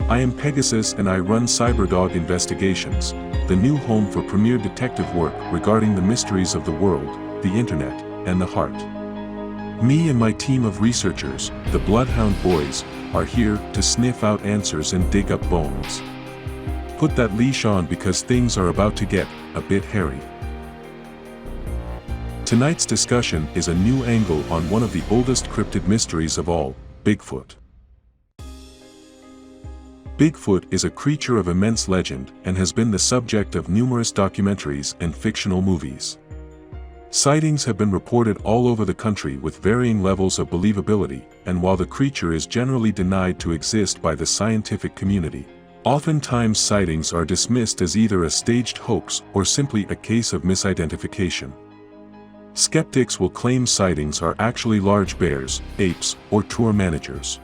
I am Pegasus and I run Cyberdog Investigations, the new home for premier detective work regarding the mysteries of the world, the internet, and the heart. Me and my team of researchers, the Bloodhound Boys, are here to sniff out answers and dig up bones. Put that leash on because things are about to get a bit hairy. Tonight's discussion is a new angle on one of the oldest cryptid mysteries of all, Bigfoot. Bigfoot is a creature of immense legend and has been the subject of numerous documentaries and fictional movies. Sightings have been reported all over the country with varying levels of believability, and while the creature is generally denied to exist by the scientific community, oftentimes sightings are dismissed as either a staged hoax or simply a case of misidentification. Skeptics will claim sightings are actually large bears, apes, or tour managers.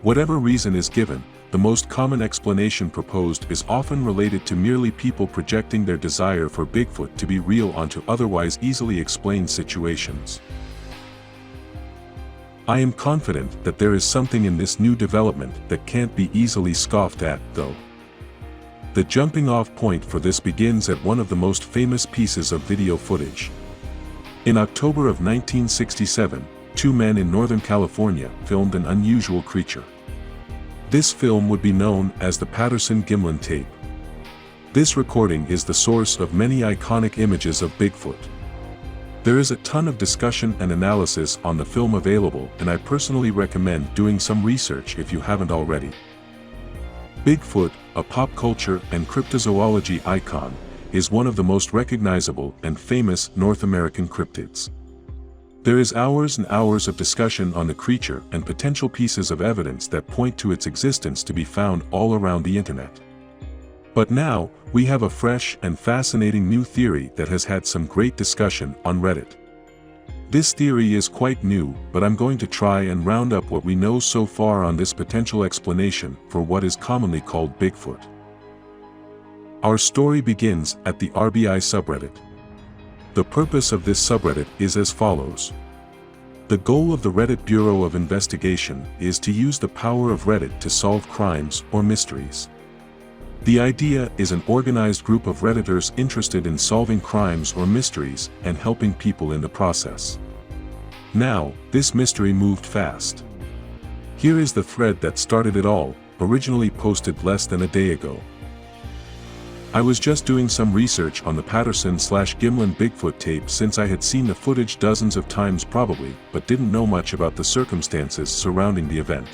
Whatever reason is given, the most common explanation proposed is often related to merely people projecting their desire for Bigfoot to be real onto otherwise easily explained situations. I am confident that there is something in this new development that can't be easily scoffed at, though. The jumping-off point for this begins at one of the most famous pieces of video footage. In October of 1967, two men in Northern California filmed an unusual creature. This film would be known as the Patterson-Gimlin tape. This recording is the source of many iconic images of Bigfoot. There is a ton of discussion and analysis on the film available, and I personally recommend doing some research if you haven't already. Bigfoot, a pop culture and cryptozoology icon, is one of the most recognizable and famous North American cryptids. There is hours and hours of discussion on the creature and potential pieces of evidence that point to its existence to be found all around the internet. But now, we have a fresh and fascinating new theory that has had some great discussion on Reddit. This theory is quite new, but I'm going to try and round up what we know so far on this potential explanation for what is commonly called Bigfoot. Our story begins at the RBI subreddit. The purpose of this subreddit is as follows. The goal of the Reddit Bureau of Investigation is to use the power of Reddit to solve crimes or mysteries. The idea is an organized group of Redditors interested in solving crimes or mysteries and helping people in the process. Now, this mystery moved fast. Here is the thread that started it all, originally posted less than a day ago. I was just doing some research on the Patterson/Gimlin Bigfoot tape since I had seen the footage dozens of times probably, but didn't know much about the circumstances surrounding the event.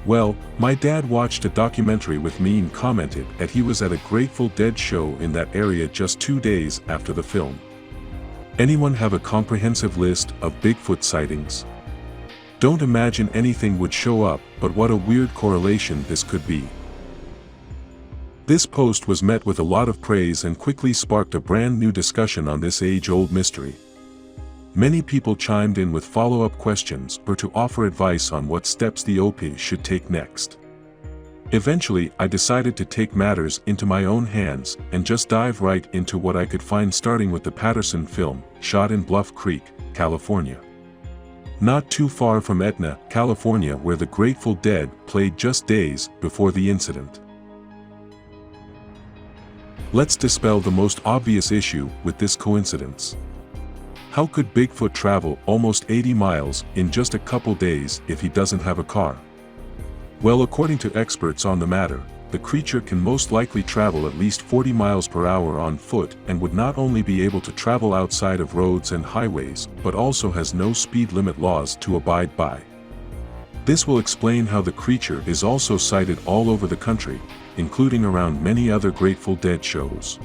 Well, my dad watched a documentary with me and commented that he was at a Grateful Dead show in that area just 2 days after the film. Anyone have a comprehensive list of Bigfoot sightings? Don't imagine anything would show up, but what a weird correlation this could be. This post was met with a lot of praise and quickly sparked a brand new discussion on this age-old mystery. Many people chimed in with follow-up questions or to offer advice on what steps the OP should take next. Eventually, I decided to take matters into my own hands and just dive right into what I could find, starting with the Patterson film, shot in Bluff Creek, California. Not too far from Etna, California, where the Grateful Dead played just days before the incident. Let's dispel the most obvious issue with this coincidence. How could Bigfoot travel almost 80 miles in just a couple days if he doesn't have a car? Well, according to experts on the matter, the creature can most likely travel at least 40 miles per hour on foot and would not only be able to travel outside of roads and highways, but also has no speed limit laws to abide by. This will explain how the creature is also sighted all over the country, including around many other Grateful Dead shows.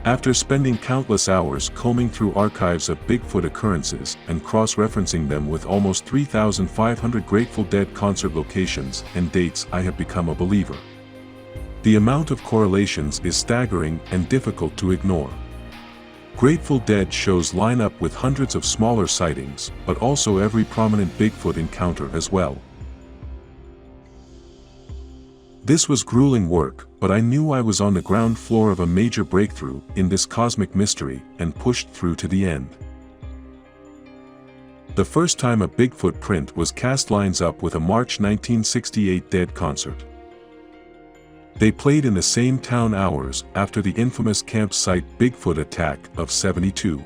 After spending countless hours combing through archives of Bigfoot occurrences and cross-referencing them with almost 3,500 Grateful Dead concert locations and dates, I have become a believer. The amount of correlations is staggering and difficult to ignore. Grateful Dead shows line up with hundreds of smaller sightings, but also every prominent Bigfoot encounter as well. This was grueling work, but I knew I was on the ground floor of a major breakthrough in this cosmic mystery and pushed through to the end. The first time a Bigfoot print was cast lines up with a March 1968 Dead concert. They played in the same town hours after the infamous campsite Bigfoot attack of '72.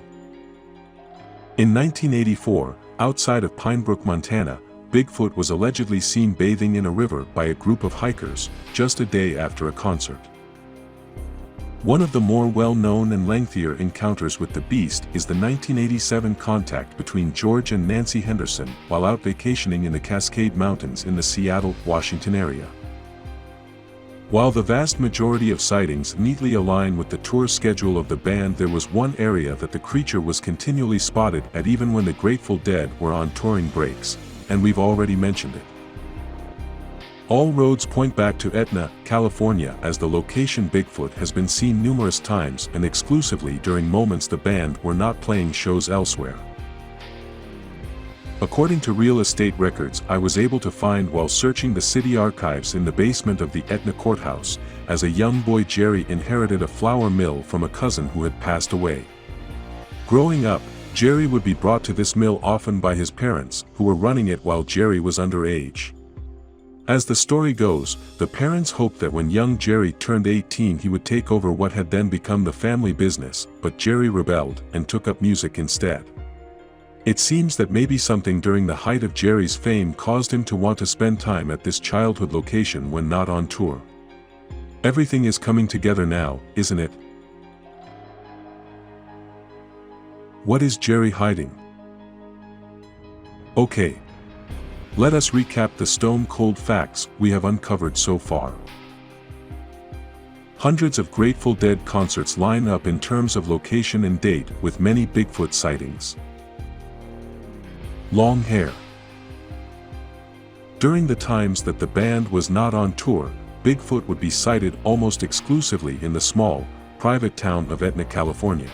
In 1984, outside of Pinebrook, Montana, Bigfoot was allegedly seen bathing in a river by a group of hikers, just a day after a concert. One of the more well-known and lengthier encounters with the beast is the 1987 contact between George and Nancy Henderson while out vacationing in the Cascade Mountains in the Seattle, Washington area. While the vast majority of sightings neatly align with the tour schedule of the band, there was one area that the creature was continually spotted at even when the Grateful Dead were on touring breaks, and we've already mentioned it. All roads point back to Etna, California, as the location Bigfoot has been seen numerous times and exclusively during moments the band were not playing shows elsewhere. According to real estate records I was able to find while searching the city archives in the basement of the Etna courthouse, as a young boy Jerry inherited a flour mill from a cousin who had passed away. Growing up, Jerry would be brought to this mill often by his parents, who were running it while Jerry was underage. As the story goes, the parents hoped that when young Jerry turned 18 he would take over what had then become the family business, but Jerry rebelled and took up music instead. It seems that maybe something during the height of Jerry's fame caused him to want to spend time at this childhood location when not on tour. Everything is coming together now, isn't it? What is Jerry hiding? Okay. Let us recap the stone-cold facts we have uncovered so far. Hundreds of Grateful Dead concerts line up in terms of location and date, with many Bigfoot sightings. Long hair. During the times that the band was not on tour, Bigfoot would be sighted almost exclusively in the small, private town of Etna, California.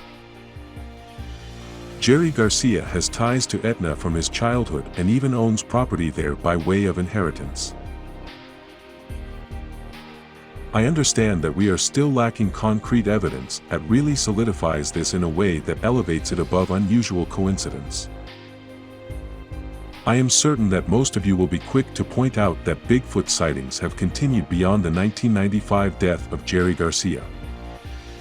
Jerry Garcia has ties to Etna from his childhood and even owns property there by way of inheritance. I understand that we are still lacking concrete evidence that really solidifies this in a way that elevates it above unusual coincidence. I am certain that most of you will be quick to point out that Bigfoot sightings have continued beyond the 1995 death of Jerry Garcia.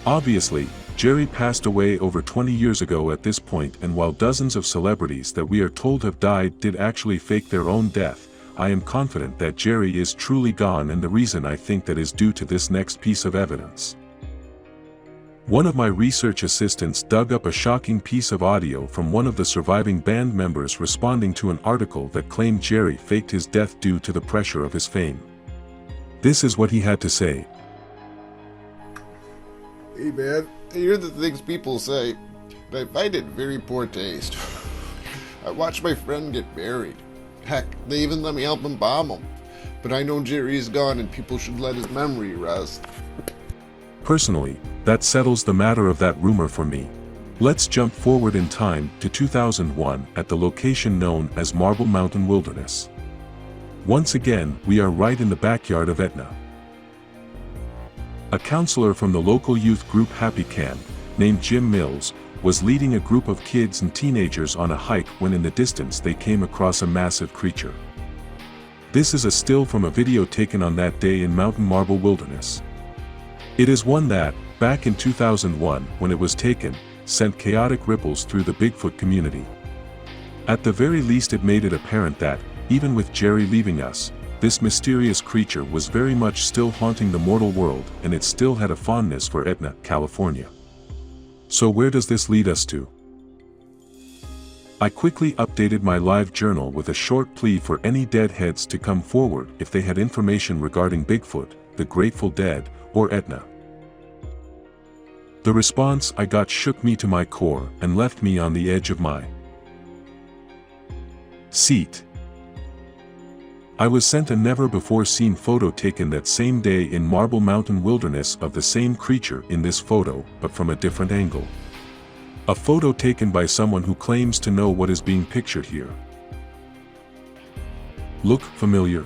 Obviously, Jerry passed away over 20 years ago at this point, and while dozens of celebrities that we are told have died did actually fake their own death, I am confident that Jerry is truly gone, and the reason I think that is due to this next piece of evidence. One of my research assistants dug up a shocking piece of audio from one of the surviving band members responding to an article that claimed Jerry faked his death due to the pressure of his fame. This is what he had to say. Hey man, I hear the things people say, and I find it very poor taste. I watched my friend get buried. Heck, they even let me help embalm him. But I know Jerry's gone and people should let his memory rest. Personally, that settles the matter of that rumor for me. Let's jump forward in time to 2001 at the location known as Marble Mountain Wilderness. Once again, we are right in the backyard of Etna. A counselor from the local youth group Happy Camp, named Jim Mills, was leading a group of kids and teenagers on a hike when in the distance they came across a massive creature. This is a still from a video taken on that day in Mountain Marble Wilderness. It is one that, back in 2001 when it was taken, sent chaotic ripples through the Bigfoot community. At the very least it made it apparent that, even with Jerry leaving us, this mysterious creature was very much still haunting the mortal world, and it still had a fondness for Etna, California. So where does this lead us to? I quickly updated my live journal with a short plea for any deadheads to come forward if they had information regarding Bigfoot, the Grateful Dead, or Etna. The response I got shook me to my core and left me on the edge of my seat. I was sent a never-before-seen photo taken that same day in Marble Mountain Wilderness of the same creature in this photo, but from a different angle. A photo taken by someone who claims to know what is being pictured here. Look familiar?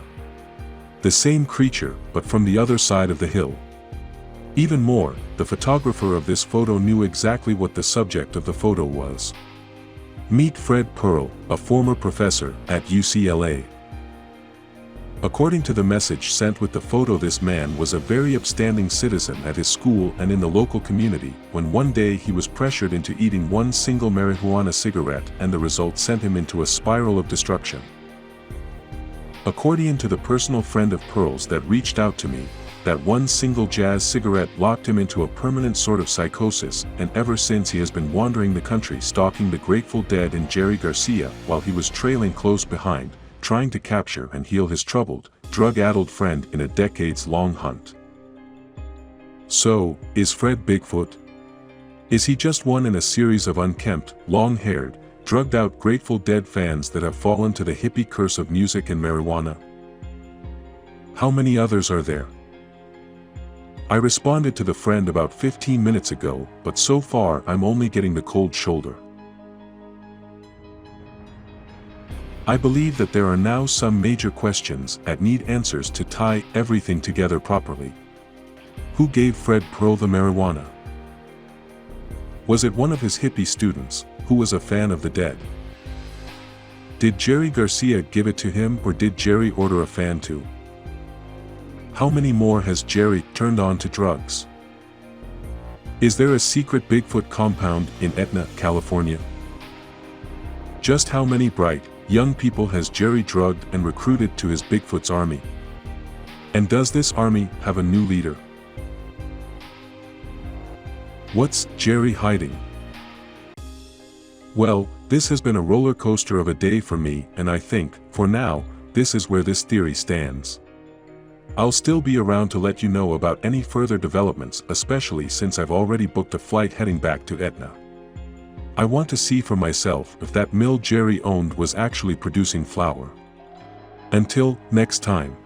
The same creature, but from the other side of the hill. Even more, the photographer of this photo knew exactly what the subject of the photo was. Meet Fred Pearl, a former professor at UCLA. According to the message sent with the photo, this man was a very upstanding citizen at his school and in the local community, when one day he was pressured into eating one single marijuana cigarette, and the result sent him into a spiral of destruction. According to the personal friend of Pearl's that reached out to me, that one single jazz cigarette locked him into a permanent sort of psychosis, and ever since he has been wandering the country stalking the Grateful Dead and Jerry Garcia while he was trailing close behind, trying to capture and heal his troubled, drug-addled friend in a decades-long hunt. So, is Fred Bigfoot? Is he just one in a series of unkempt, long-haired, drugged-out Grateful Dead fans that have fallen to the hippie curse of music and marijuana? How many others are there? I responded to the friend about 15 minutes ago, but so far I'm only getting the cold shoulder. I believe that there are now some major questions that need answers to tie everything together properly. Who gave Fred Pearl the marijuana? Was it one of his hippie students, who was a fan of the Dead? Did Jerry Garcia give it to him, or did Jerry order a fan to? How many more has Jerry turned on to drugs? Is there a secret Bigfoot compound in Etna, California? Just how many bright, young people has Jerry drugged and recruited to his Bigfoot's army? And does this army have a new leader? What's Jerry hiding? Well, this has been a roller coaster of a day for me, and I think, for now, this is where this theory stands. I'll still be around to let you know about any further developments, especially since I've already booked a flight heading back to Etna. I want to see for myself if that mill Jerry owned was actually producing flour. Until next time.